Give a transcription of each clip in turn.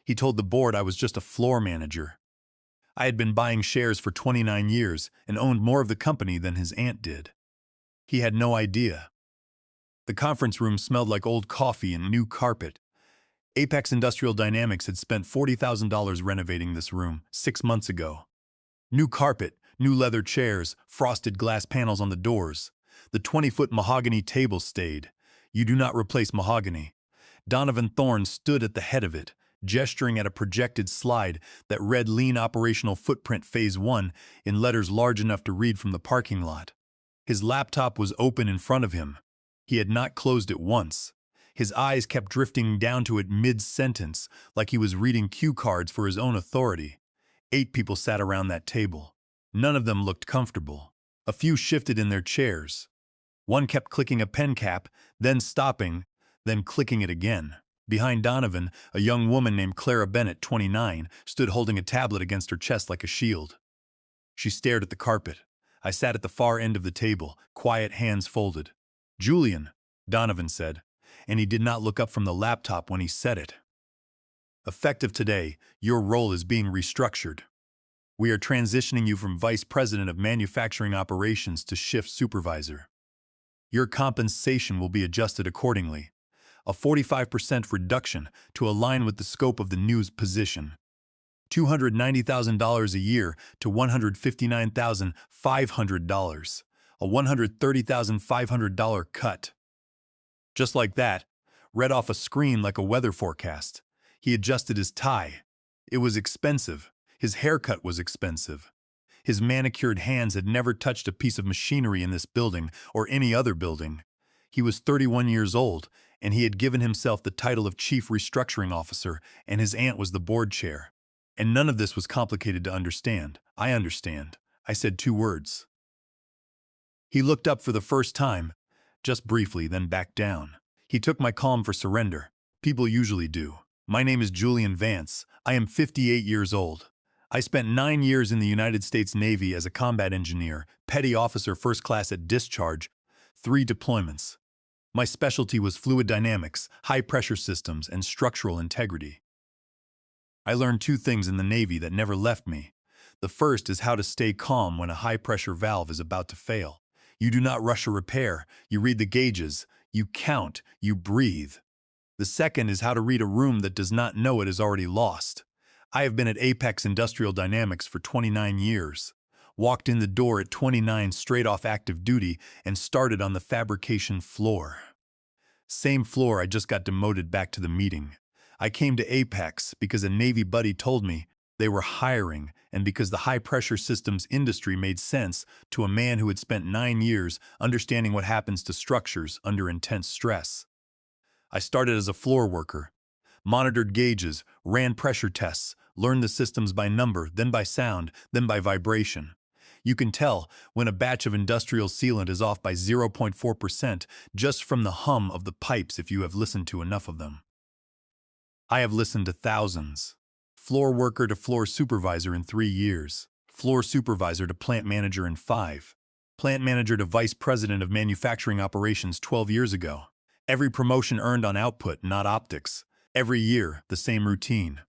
He told the board I was just a floor manager. I had been buying shares for 29 years and owned more of the company than his aunt did. He had no idea. The conference room smelled like old coffee and new carpet. Apex Industrial Dynamics had spent $40,000 renovating this room 6 months ago. New carpet, new leather chairs, frosted glass panels on the doors. The 20-foot mahogany table stayed. You do not replace mahogany. Donovan Thorne stood at the head of it, gesturing at a projected slide that read Lean Operational Footprint Phase 1 in letters large enough to read from the parking lot. His laptop was open in front of him. He had not closed it once. His eyes kept drifting down to it mid-sentence, like he was reading cue cards for his own authority. 8 people sat around that table. None of them looked comfortable. A few shifted in their chairs. One kept clicking a pen cap, then stopping, then clicking it again. Behind Donovan, a young woman named Clara Bennett, 29, stood holding a tablet against her chest like a shield. She stared at the carpet. I sat at the far end of the table, quiet, hands folded. "Julian," Donovan said, and he did not look up from the laptop when he said it. "Effective today, your role is being restructured. We are transitioning you from Vice President of Manufacturing Operations to Shift Supervisor. Your compensation will be adjusted accordingly, a 45% reduction to align with the scope of the new position. $290,000 a year to $159,500, a $130,500 cut." Just like that, read off a screen like a weather forecast. He adjusted his tie. It was expensive. His haircut was expensive. His manicured hands had never touched a piece of machinery in this building or any other building. He was 31 years old, and he had given himself the title of Chief Restructuring Officer, and his aunt was the board chair. And none of this was complicated to understand. I understand. I said 2 words. He looked up for the first time, just briefly, then back down. He took my calm for surrender. People usually do. "My name is Julian Vance. I am 58 years old. I spent 9 years in the United States Navy as a combat engineer, petty officer first class at discharge, 3 deployments. My specialty was fluid dynamics, high-pressure systems, and structural integrity. I learned 2 things in the Navy that never left me. The first is how to stay calm when a high-pressure valve is about to fail. You do not rush a repair. You read the gauges. You count. You breathe. The second is how to read a room that does not know it is already lost. I have been at Apex Industrial Dynamics for 29 years. Walked in the door at 29 straight off active duty and started on the fabrication floor. Same floor I just got demoted back to the meeting. I came to Apex because a Navy buddy told me they were hiring, and because the high-pressure systems industry made sense to a man who had spent 9 years understanding what happens to structures under intense stress. I started as a floor worker, monitored gauges, ran pressure tests, learned the systems by number, then by sound, then by vibration. You can tell when a batch of industrial sealant is off by 0.4% just from the hum of the pipes if you have listened to enough of them. I have listened to thousands. Floor worker to floor supervisor in 3 years. Floor supervisor to plant manager in 5. Plant manager to vice president of manufacturing operations 12 years ago. Every promotion earned on output, not optics. Every year, the same routine.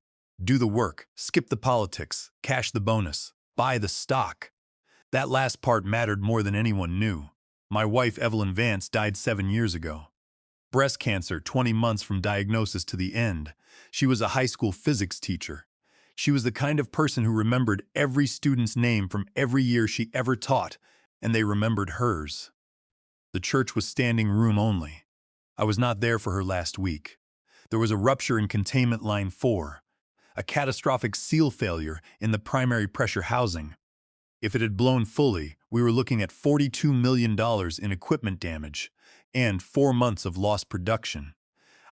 Do the work, skip the politics, cash the bonus, buy the stock. That last part mattered more than anyone knew. My wife, Evelyn Vance, died 7 years ago. Breast cancer, 20 months from diagnosis to the end. She was a high school physics teacher. She was the kind of person who remembered every student's name from every year she ever taught, and they remembered hers. The church was standing room only. I was not there for her last week. There was a rupture in containment line 4, a catastrophic seal failure in the primary pressure housing. If it had blown fully, we were looking at $42 million in equipment damage and 4 months of lost production.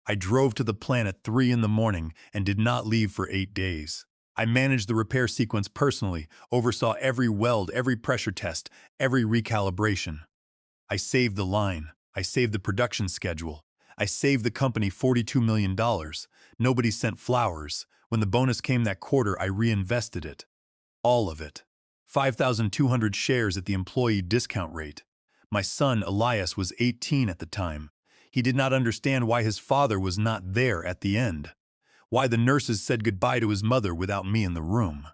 I drove to the plant at 3 in the morning and did not leave for 8 days. I managed the repair sequence personally, oversaw every weld, every pressure test, every recalibration. I saved the line. I saved the production schedule. I saved the company $42 million. Nobody sent flowers. When the bonus came that quarter, I reinvested it. All of it. 5,200 shares at the employee discount rate. My son, Elias, was 18 at the time. He did not understand why his father was not there at the end. Why the nurses said goodbye to his mother without me in the room.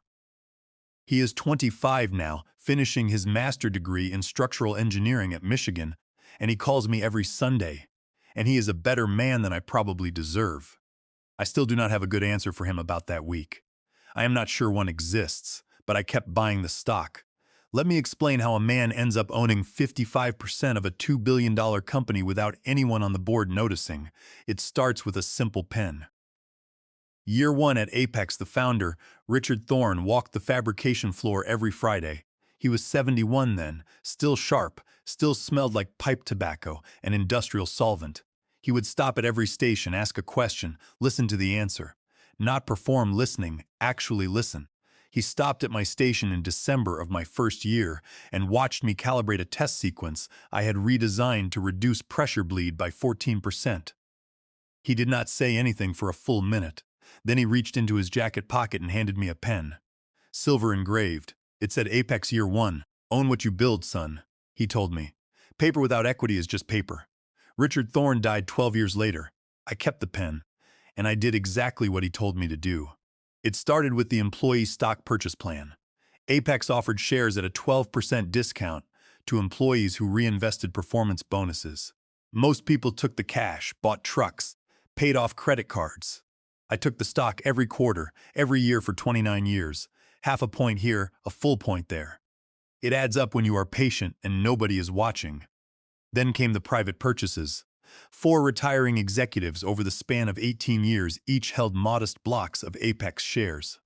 He is 25 now, finishing his master's degree in structural engineering at Michigan, and he calls me every Sunday, and he is a better man than I probably deserve. I still do not have a good answer for him about that week. I am not sure one exists, but I kept buying the stock. Let me explain how a man ends up owning 55% of a $2 billion company without anyone on the board noticing. It starts with a simple pen. Year 1 at Apex, the founder, Richard Thorne, walked the fabrication floor every Friday. He was 71 then, still sharp, still smelled like pipe tobacco and industrial solvent. He would stop at every station, ask a question, listen to the answer. Not perform listening, actually listen. He stopped at my station in December of my first year and watched me calibrate a test sequence I had redesigned to reduce pressure bleed by 14%. He did not say anything for a full minute. Then he reached into his jacket pocket and handed me a pen. Silver engraved. It said Apex Year 1. Own what you build, son, he told me. Paper without equity is just paper. Richard Thorne died 12 years later. I kept the pen, and I did exactly what he told me to do. It started with the employee stock purchase plan. Apex offered shares at a 12% discount to employees who reinvested performance bonuses. Most people took the cash, bought trucks, paid off credit cards. I took the stock every quarter, every year for 29 years. Half a point here, a full point there. It adds up when you are patient and nobody is watching. Then came the private purchases. 4 retiring executives over the span of 18 years each held modest blocks of Apex shares.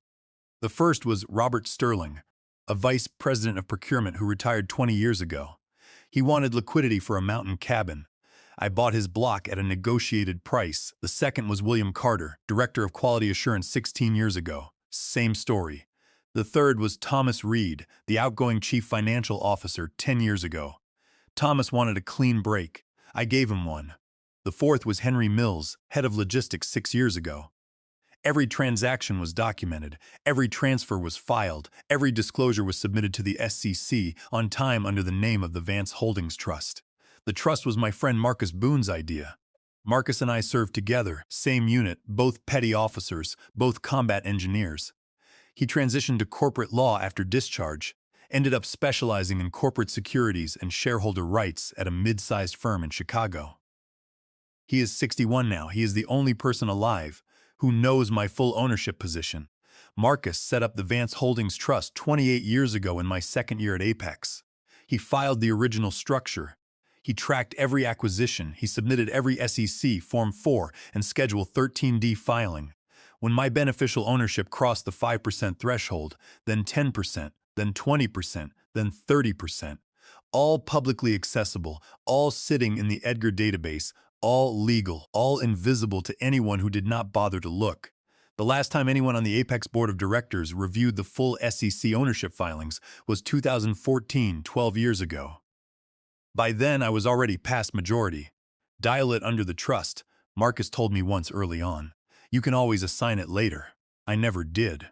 The first was Robert Sterling, a vice president of procurement who retired 20 years ago. He wanted liquidity for a mountain cabin. I bought his block at a negotiated price. The second was William Carter, director of quality assurance 16 years ago. Same story. The third was Thomas Reed, the outgoing chief financial officer 10 years ago. Thomas wanted a clean break. I gave him one. The fourth was Henry Mills, head of logistics 6 years ago. Every transaction was documented, every transfer was filed, every disclosure was submitted to the SEC on time under the name of the Vance Holdings Trust. The trust was my friend Marcus Boone's idea. Marcus and I served together, same unit, both petty officers, both combat engineers. He transitioned to corporate law after discharge, ended up specializing in corporate securities and shareholder rights at a mid-sized firm in Chicago. He is 61 now. He is the only person alive who knows my full ownership position. Marcus set up the Vance Holdings Trust 28 years ago in my second year at Apex. He filed the original structure. He tracked every acquisition. He submitted every SEC Form 4 and Schedule 13D filing. When my beneficial ownership crossed the 5% threshold, then 10%, then 20%, then 30%, all publicly accessible, all sitting in the Edgar database, all legal, all invisible to anyone who did not bother to look. The last time anyone on the Apex Board of Directors reviewed the full SEC ownership filings was 2014, 12 years ago. By then, I was already past majority. Dial it under the trust, Marcus told me once early on. You can always assign it later. I never did.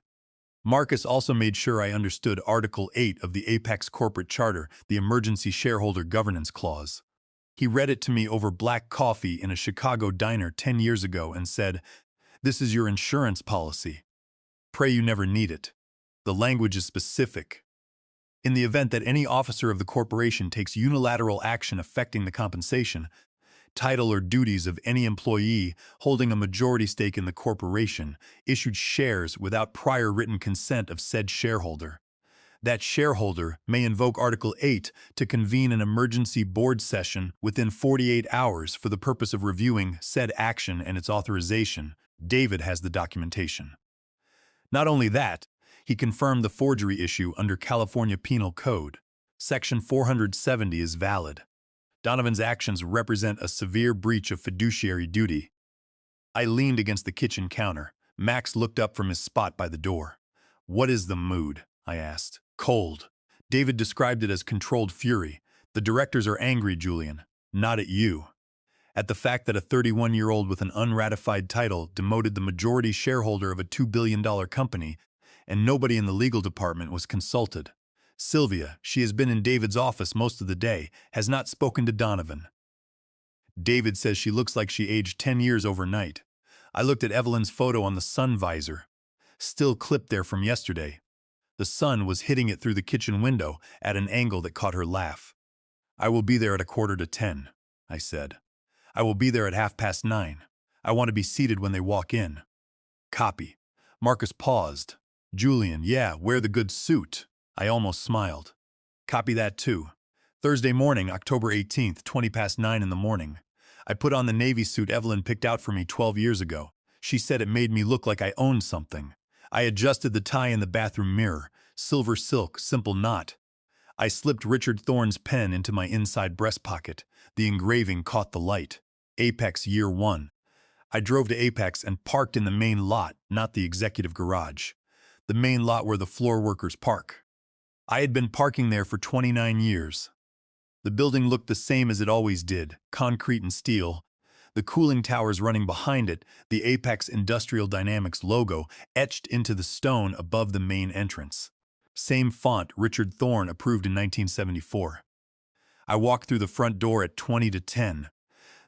Marcus also made sure I understood Article 8 of the Apex Corporate Charter, the Emergency Shareholder Governance Clause. He read it to me over black coffee in a Chicago diner 10 years ago and said, "This is your insurance policy. Pray you never need it. The language is specific. In the event that any officer of the corporation takes unilateral action affecting the compensation, title or duties of any employee holding a majority stake in the corporation, issued shares without prior written consent of said shareholder. That shareholder may invoke Article 8 to convene an emergency board session within 48 hours for the purpose of reviewing said action and its authorization. David has the documentation." Not only that, he confirmed the forgery issue under California Penal Code. Section 470 is valid. Donovan's actions represent a severe breach of fiduciary duty. I leaned against the kitchen counter. Max looked up from his spot by the door. "What is the mood?" I asked. "Cold." David described it as controlled fury. "The directors are angry, Julian. Not at you. At the fact that a 31-year-old with an unratified title demoted the majority shareholder of a $2 billion company, and nobody in the legal department was consulted. Sylvia, she has been in David's office most of the day, has not spoken to Donovan. David says she looks like she aged 10 years overnight. I looked at Evelyn's photo on the sun visor, still clipped there from yesterday. The sun was hitting it through the kitchen window at an angle that caught her laugh. "I will be there at 9:15, I said. "I will be there at 9:30. I want to be seated when they walk in." "Copy." Marcus paused. "Julian, yeah, wear the good suit." I almost smiled. "Copy that too." Thursday morning, October 18th, 9:20 in the morning. I put on the Navy suit Evelyn picked out for me 12 years ago. She said it made me look like I owned something. I adjusted the tie in the bathroom mirror. Silver silk, simple knot. I slipped Richard Thorne's pen into my inside breast pocket. The engraving caught the light. Apex Year 1. I drove to Apex and parked in the main lot, not the executive garage. The main lot where the floor workers park. I had been parking there for 29 years. The building looked the same as it always did, concrete and steel. The cooling towers running behind it, the Apex Industrial Dynamics logo etched into the stone above the main entrance. Same font Richard Thorne approved in 1974. I walked through the front door at 20:10.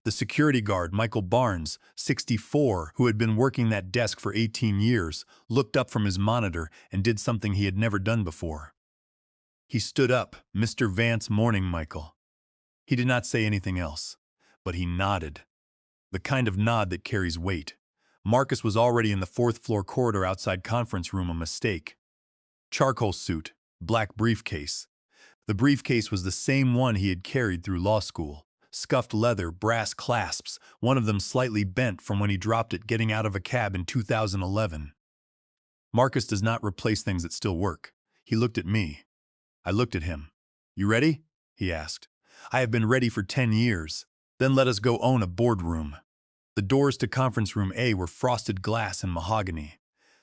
The security guard, Michael Barnes, 64, who had been working that desk for 18 years, looked up from his monitor and did something he had never done before. He stood up. "Mr. Vance, morning, Michael." He did not say anything else, but he nodded. The kind of nod that carries weight. Marcus was already in the fourth-floor corridor outside conference room, a mistake. Charcoal suit, black briefcase. The briefcase was the same one he had carried through law school. Scuffed leather, brass clasps, one of them slightly bent from when he dropped it getting out of a cab in 2011. Marcus does not replace things that still work. He looked at me. I looked at him. "You ready?" he asked. "I have been ready for 10 years. Then let us go own a boardroom." The doors to conference room A were frosted glass and mahogany.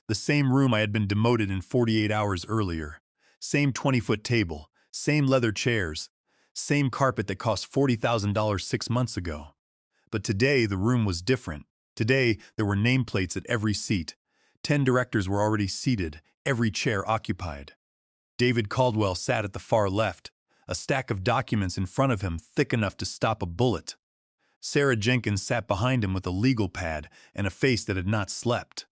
The same room I had been demoted in 48 hours earlier. Same 20-foot table, same leather chairs, same carpet that cost $40,000 6 months ago. But today the room was different. Today there were nameplates at every seat. 10 directors were already seated, every chair occupied. David Caldwell sat at the far left, a stack of documents in front of him thick enough to stop a bullet. Sarah Jenkins sat behind him with a legal pad and a face that had not slept.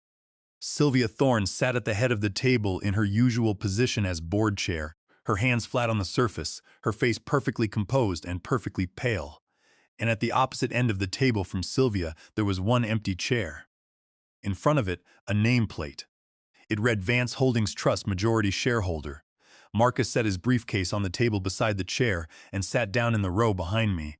Sylvia Thorne sat at the head of the table in her usual position as board chair, her hands flat on the surface, her face perfectly composed and perfectly pale. And at the opposite end of the table from Sylvia, there was one empty chair. In front of it, a nameplate. It read Vance Holdings Trust Majority Shareholder. Marcus set his briefcase on the table beside the chair and sat down in the row behind me.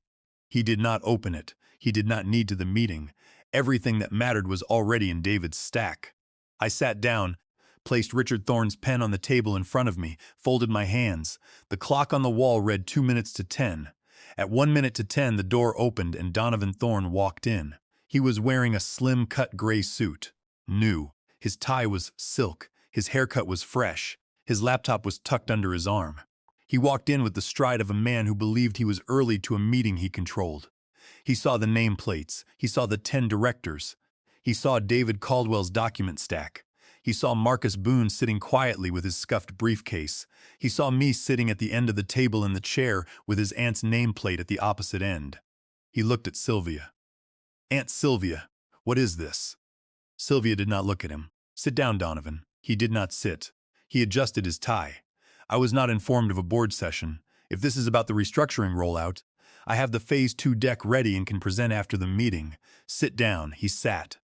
He did not open it. He did not need to the meeting. Everything that mattered was already in David's stack. I sat down, placed Richard Thorne's pen on the table in front of me, folded my hands. The clock on the wall read 2 minutes to 10. At 1 minute to 10, the door opened and Donovan Thorne walked in. He was wearing a slim-cut gray suit. New. His tie was silk. His haircut was fresh. His laptop was tucked under his arm. He walked in with the stride of a man who believed he was early to a meeting he controlled. He saw the nameplates. He saw the 10 directors. He saw David Caldwell's document stack. He saw Marcus Boone sitting quietly with his scuffed briefcase. He saw me sitting at the end of the table in the chair with his aunt's nameplate at the opposite end. He looked at Sylvia. "Aunt Sylvia, what is this?" Sylvia did not look at him. "Sit down, Donovan." He did not sit. He adjusted his tie. "I was not informed of a board session. If this is about the restructuring rollout, I have the Phase 2 deck ready and can present after the meeting." "Sit down." He sat.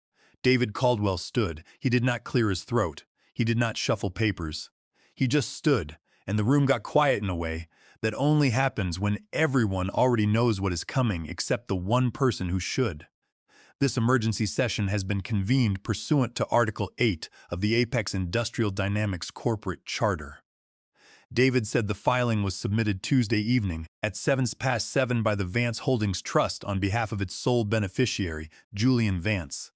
David Caldwell stood. He did not clear his throat. He did not shuffle papers. He just stood, and the room got quiet in a way that only happens when everyone already knows what is coming except the one person who should. This emergency session has been convened pursuant to Article 8 of the Apex Industrial Dynamics Corporate Charter. David said the filing was submitted Tuesday evening at 7:07 by the Vance Holdings Trust on behalf of its sole beneficiary, Julian Vance.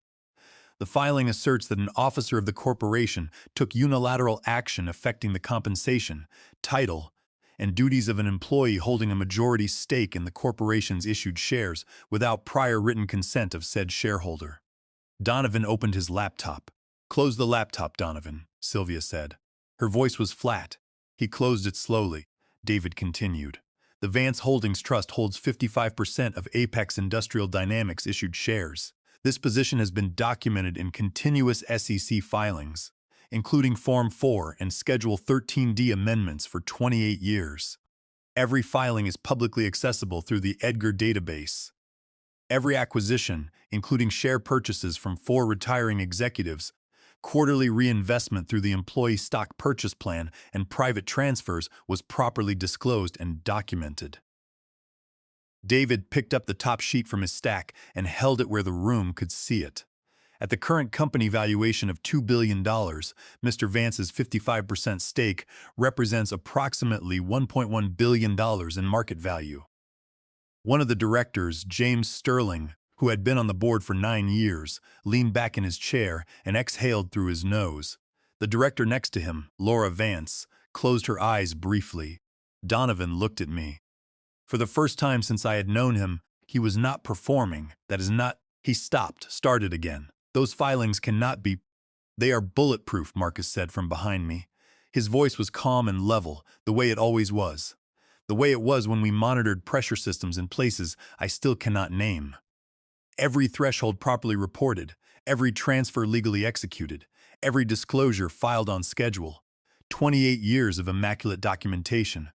The filing asserts that an officer of the corporation took unilateral action affecting the compensation, title, and duties of an employee holding a majority stake in the corporation's issued shares without prior written consent of said shareholder. Donovan opened his laptop. "Close the laptop, Donovan," Sylvia said. Her voice was flat. He closed it slowly. David continued. "The Vance Holdings Trust holds 55% of Apex Industrial Dynamics issued shares. This position has been documented in continuous SEC filings, including Form 4 and Schedule 13D amendments for 28 years. Every filing is publicly accessible through the Edgar database. Every acquisition, including share purchases from 4 retiring executives, quarterly reinvestment through the employee stock purchase plan, and private transfers was properly disclosed and documented. David picked up the top sheet from his stack and held it where the room could see it. At the current company valuation of $2 billion, Mr. Vance's 55% stake represents approximately $1.1 billion in market value. One of the directors, James Sterling, who had been on the board for 9 years, leaned back in his chair and exhaled through his nose. The director next to him, Laura Vance, closed her eyes briefly. Donovan looked at me. For the first time since I had known him, he was not performing. That is not... He stopped, started again. Those filings cannot be... They are bulletproof, Marcus said from behind me. His voice was calm and level, the way it always was. The way it was when we monitored pressure systems in places I still cannot name. Every threshold properly reported, every transfer legally executed, every disclosure filed on schedule. 28 years of immaculate documentation.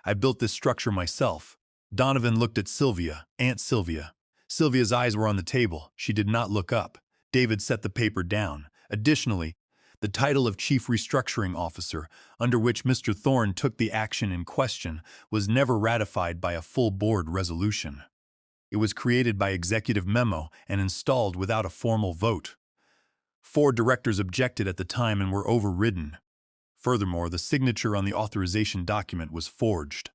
I built this structure myself. Donovan looked at Sylvia, Aunt Sylvia. Sylvia's eyes were on the table. She did not look up. David set the paper down. Additionally, the title of Chief Restructuring Officer, under which Mr. Thorne took the action in question, was never ratified by a full board resolution. It was created by executive memo and installed without a formal vote. 4 directors objected at the time and were overridden. Furthermore, the signature on the authorization document was forged,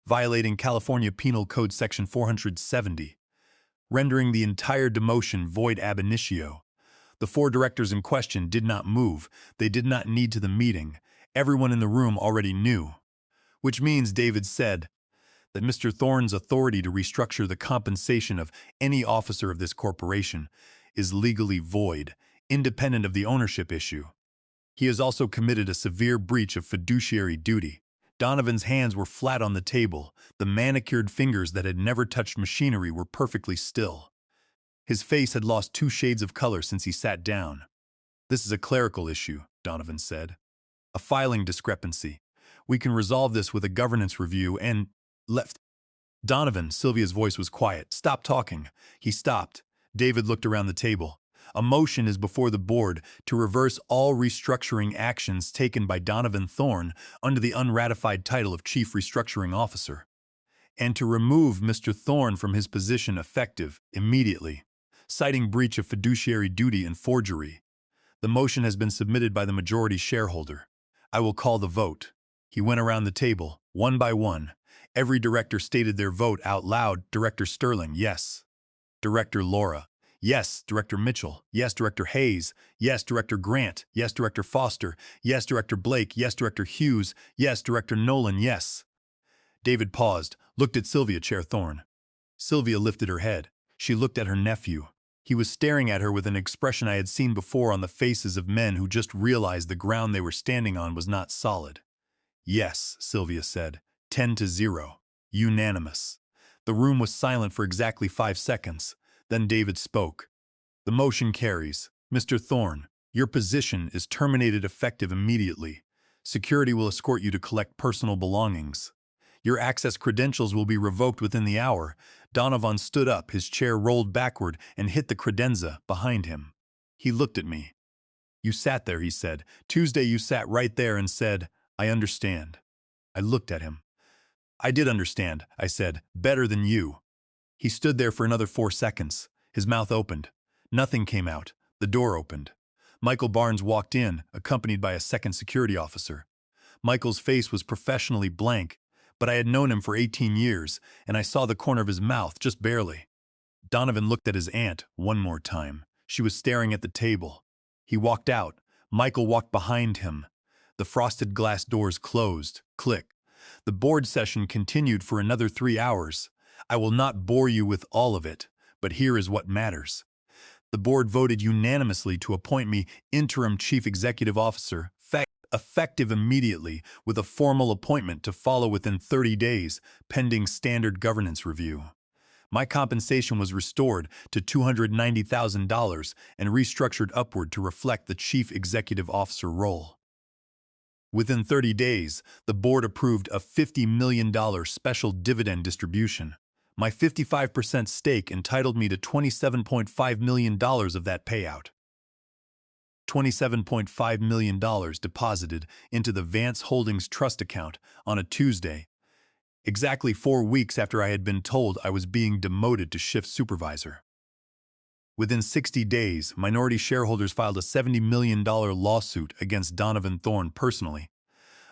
violating California Penal Code Section 470, rendering the entire demotion void ab initio. The 4 directors in question did not move. They did not need to the meeting. Everyone in the room already knew. Which means, David said, that Mr. Thorne's authority to restructure the compensation of any officer of this corporation is legally void, independent of the ownership issue. He has also committed a severe breach of fiduciary duty. Donovan's hands were flat on the table. The manicured fingers that had never touched machinery were perfectly still. His face had lost 2 shades of color since he sat down. "This is a clerical issue," Donovan said. "A filing discrepancy. We can resolve this with a governance review and..." Left. Donovan, Sylvia's voice was quiet. "Stop talking." He stopped. David looked around the table. "A motion is before the board to reverse all restructuring actions taken by Donovan Thorne under the unratified title of Chief Restructuring Officer, and to remove Mr. Thorne from his position effective immediately, citing breach of fiduciary duty and forgery. The motion has been submitted by the majority shareholder. I will call the vote." He went around the table, one by one. Every director stated their vote out loud. Director Sterling, yes. Director Laura, yes. Director Mitchell, yes. Director Hayes, yes. Director Grant, yes. Director Foster, yes. Director Blake, yes. Director Hughes, yes. Director Nolan, yes. David paused, looked at Sylvia, Chair Thorne. Sylvia lifted her head. She looked at her nephew. He was staring at her with an expression I had seen before on the faces of men who just realized the ground they were standing on was not solid. "Yes," Sylvia said. 10-0. Unanimous. The room was silent for exactly 5 seconds. Then David spoke. "The motion carries. Mr. Thorne, your position is terminated effective immediately. Security will escort you to collect personal belongings. Your access credentials will be revoked within the hour." Donovan stood up, his chair rolled backward and hit the credenza behind him. He looked at me. "You sat there," he said. "Tuesday you sat right there and said, 'I understand.'" I looked at him. "I did understand," I said, "better than you." He stood there for another 4 seconds. His mouth opened. Nothing came out. The door opened. Michael Barnes walked in, accompanied by a second security officer. Michael's face was professionally blank, but I had known him for 18 years, and I saw the corner of his mouth, just barely. Donovan looked at his aunt one more time. She was staring at the table. He walked out. Michael walked behind him. The frosted glass doors closed. Click. The board session continued for another 3 hours. I will not bore you with all of it, but here is what matters. The board voted unanimously to appoint me interim chief executive officer, effective immediately, with a formal appointment to follow within 30 days, pending standard governance review. My compensation was restored to $290,000 and restructured upward to reflect the chief executive officer role. Within 30 days, the board approved a $50 million special dividend distribution. My 55% stake entitled me to $27.5 million of that payout. $27.5 million deposited into the Vance Holdings Trust account on a Tuesday, exactly 4 weeks after I had been told I was being demoted to shift supervisor. Within 60 days, minority shareholders filed a $70 million lawsuit against Donovan Thorne personally,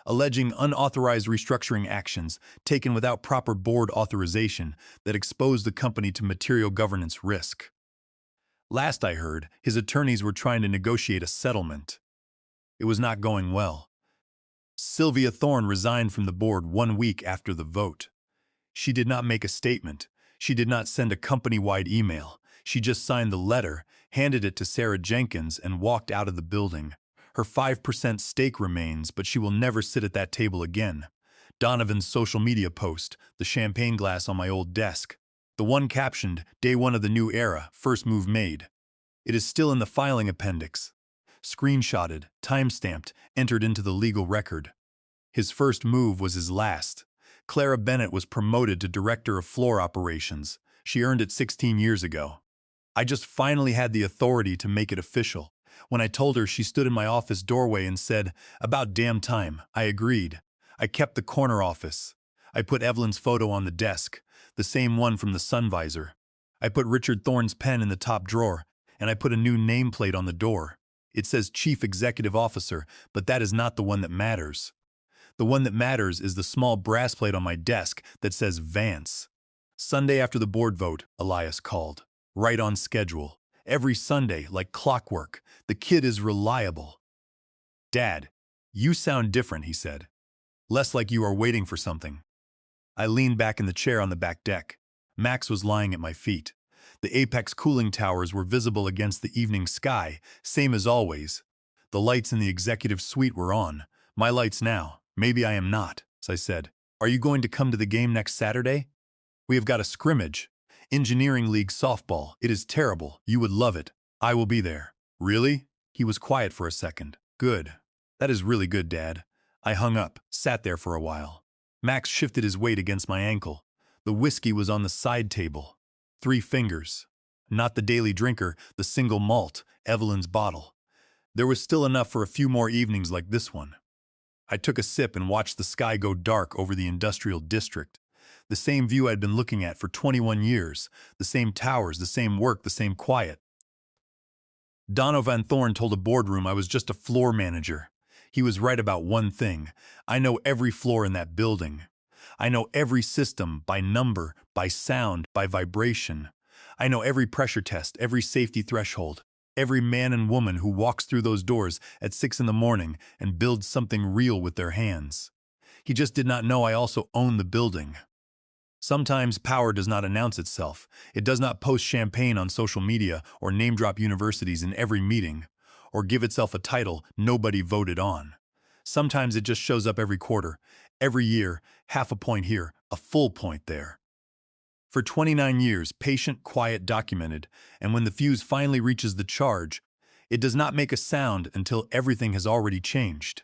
alleging unauthorized restructuring actions taken without proper board authorization that exposed the company to material governance risk. Last I heard, his attorneys were trying to negotiate a settlement. It was not going well. Sylvia Thorne resigned from the board 1 week after the vote. She did not make a statement. She did not send a company-wide email. She just signed the letter, handed it to Sarah Jenkins, and walked out of the building. Her 5% stake remains, but she will never sit at that table again. Donovan's social media post, the champagne glass on my old desk. The one captioned, "Day 1 of the new era, first move made." It is still in the filing appendix. Screenshotted, time-stamped, entered into the legal record. His first move was his last. Clara Bennett was promoted to Director of Floor Operations. She earned it 16 years ago. I just finally had the authority to make it official. When I told her, she stood in my office doorway and said, "About damn time." I agreed. I kept the corner office. I put Evelyn's photo on the desk, the same one from the sun visor. I put Richard Thorne's pen in the top drawer, and I put a new nameplate on the door. It says Chief Executive Officer, but that is not the one that matters. The one that matters is the small brass plate on my desk that says Vance. Sunday after the board vote, Elias called. Right on schedule. Every Sunday, like clockwork. The kid is reliable. "Dad, you sound different," he said. "Less like you are waiting for something." I leaned back in the chair on the back deck. Max was lying at my feet. The Apex cooling towers were visible against the evening sky, same as always. The lights in the executive suite were on. My lights now. "Maybe I am not," I said. "Are you going to come to the game next Saturday? We have got a scrimmage. Engineering League softball. It is terrible. You would love it. I will be there." "Really?" He was quiet for a second. "Good. That is really good, Dad." I hung up, sat there for a while. Max shifted his weight against my ankle. The whiskey was on the side table. 3 fingers. Not the daily drinker, the single malt, Evelyn's bottle. There was still enough for a few more evenings like this one. I took a sip and watched the sky go dark over the industrial district. The same view I'd been looking at for 21 years. The same towers, the same work, the same quiet. Donovan Thorne told a boardroom I was just a floor manager. He was right about one thing. I know every floor in that building. I know every system, by number, by sound, by vibration. I know every pressure test, every safety threshold, every man and woman who walks through those doors at 6 in the morning and builds something real with their hands. He just did not know I also own the building. Sometimes power does not announce itself. It does not post champagne on social media or name-drop universities in every meeting, or give itself a title nobody voted on. Sometimes it just shows up every quarter, every year, half a point here, a full point there. For 29 years, patient, quiet, documented, and when the fuse finally reaches the charge, it does not make a sound until everything has already changed.